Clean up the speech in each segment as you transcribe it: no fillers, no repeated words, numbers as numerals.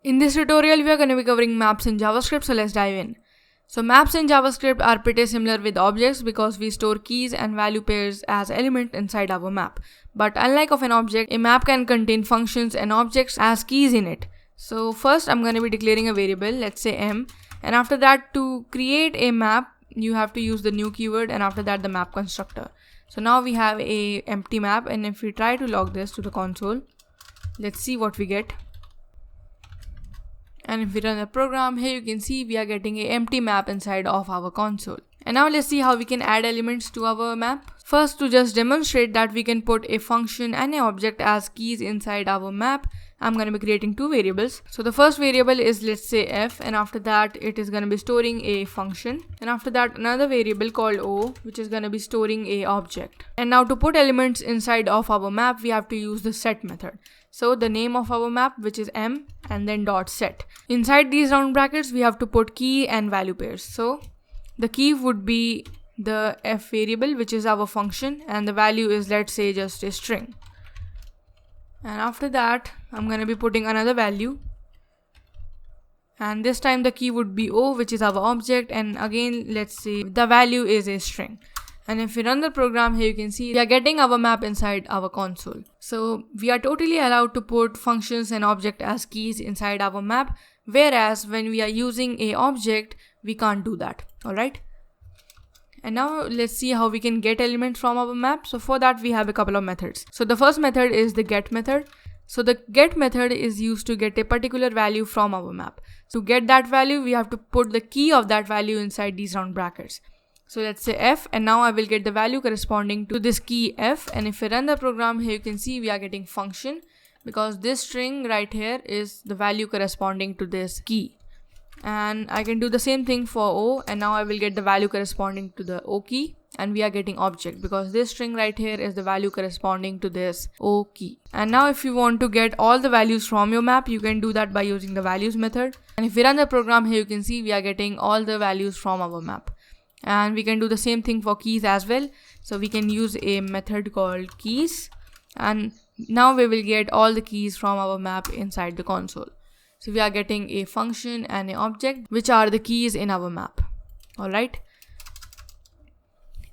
In this tutorial, we are going to be covering maps in JavaScript, so let's dive in. So maps in JavaScript are pretty similar with objects because we store keys and value pairs as element inside our map. But unlike of an object, a map can contain functions and objects as keys in it. So first I'm going to be declaring a variable, let's say m, and after that to create a map, you have to use the new keyword and after that the map constructor. So now we have a empty map, and if we try to log this to the console, let's see what we get. And if we run the program, here you can see we are getting an empty map inside of our console. And now let's see how we can add elements to our map. First, to just demonstrate that we can put a function and an object as keys inside our map, I'm going to be creating two variables. So the first variable is, let's say, f, and after that it is going to be storing a function, and after that another variable called o, which is going to be storing a object. And now to put elements inside of our map, we have to use the set method. So the name of our map, which is m, and then dot set. Inside these round brackets, we have to put key and value pairs. So the key would be the f variable, which is our function, and the value is, let's say, just a string. And after that, I'm going to be putting another value, and this time the key would be o, which is our object, and again, let's say the value is a string. And if we run the program, here you can see we are getting our map inside our console. So we are totally allowed to put functions and object as keys inside our map, whereas when we are using a object, we can't do that. Alright. And now let's see how we can get elements from our map. So for that, we have a couple of methods. So the first method is the get method. So the get method is used to get a particular value from our map. To get that value, we have to put the key of that value inside these round brackets. So let's say f, and now I will get the value corresponding to this key f, and if we run the program, here you can see we are getting function because this string right here is the value corresponding to this key. And I can do the same thing for o, and now I will get the value corresponding to the o key, and we are getting object because this string right here is the value corresponding to this o key. And now if you want to get all the values from your map, you can do that by using the values method. And if we run the program, here you can see we are getting all the values from our map. And we can do the same thing for keys as well. So we can use a method called keys, and now we will get all the keys from our map inside the console. So we are getting a function and an object, which are the keys in our map. Alright.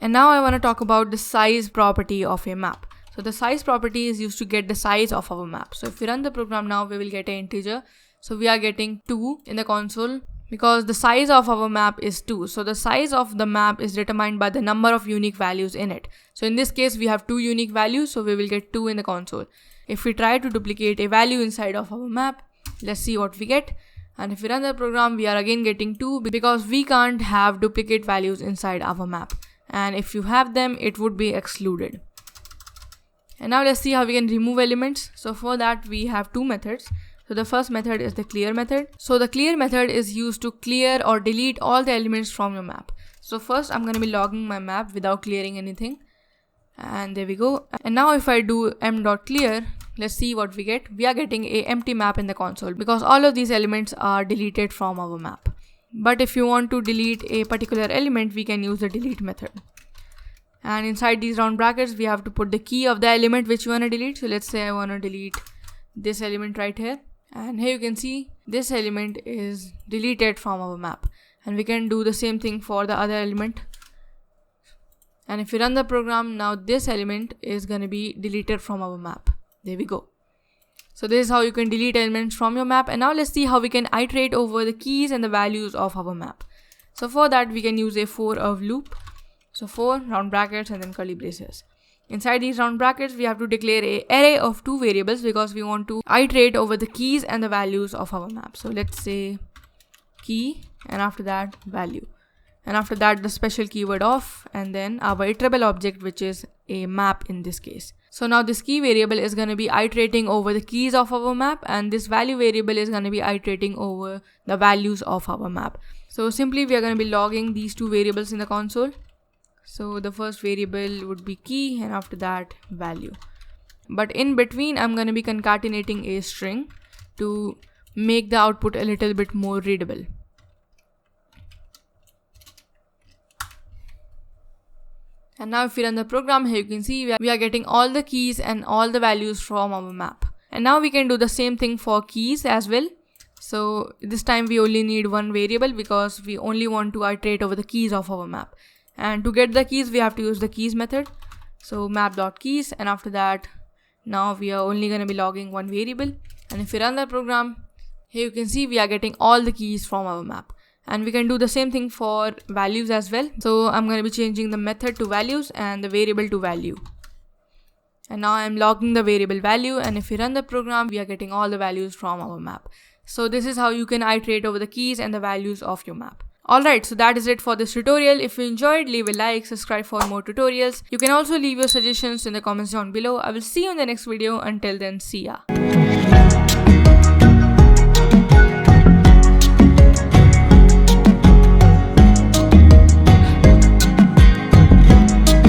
And now I want to talk about the size property of a map. So the size property is used to get the size of our map. So if we run the program now, we will get an integer. So we are getting 2 in the console, because the size of our map is 2. So the size of the map is determined by the number of unique values in it. So in this case, we have 2 unique values, so we will get 2 in the console. If we try to duplicate a value inside of our map, let's see what we get. And if we run the program, we are again getting 2 because we can't have duplicate values inside our map. And if you have them, it would be excluded. And now let's see how we can remove elements. So for that, we have two methods. So the first method is the clear method. So the clear method is used to clear or delete all the elements from your map. So first I'm going to be logging my map without clearing anything. And there we go. And now if I do m.clear, let's see what we get. We are getting a empty map in the console because all of these elements are deleted from our map. But if you want to delete a particular element, we can use the delete method. And inside these round brackets, we have to put the key of the element which you want to delete. So let's say I want to delete this element right here. And here you can see this element is deleted from our map, and we can do the same thing for the other element. And if we run the program now, this element is going to be deleted from our map. There we go. So this is how you can delete elements from your map. And now let's see how we can iterate over the keys and the values of our map. So for that, we can use a for of loop. So for round brackets and then curly braces. Inside these round brackets, we have to declare an array of 2 variables because we want to iterate over the keys and the values of our map. So let's say key, and after that value, and after that the special keyword of, and then our iterable object, which is a map in this case. So now this key variable is going to be iterating over the keys of our map, and this value variable is going to be iterating over the values of our map. So simply we are going to be logging these 2 variables in the console. So the first variable would be key, and after that value. But in between, I'm going to be concatenating a string to make the output a little bit more readable. And now if we run the program, here you can see we are getting all the keys and all the values from our map. And now we can do the same thing for keys as well. So this time we only need one variable because we only want to iterate over the keys of our map. And to get the keys, we have to use the keys method. So map.keys, and after that, now we are only going to be logging one variable. And if we run the program, here you can see we are getting all the keys from our map. And we can do the same thing for values as well. So I'm going to be changing the method to values and the variable to value. And now I'm logging the variable value, and if we run the program, we are getting all the values from our map. So this is how you can iterate over the keys and the values of your map. Alright, so that is it for this tutorial. If you enjoyed, leave a like, subscribe for more tutorials. You can also leave your suggestions in the comments down below. I will see you in the next video. Until then, see ya.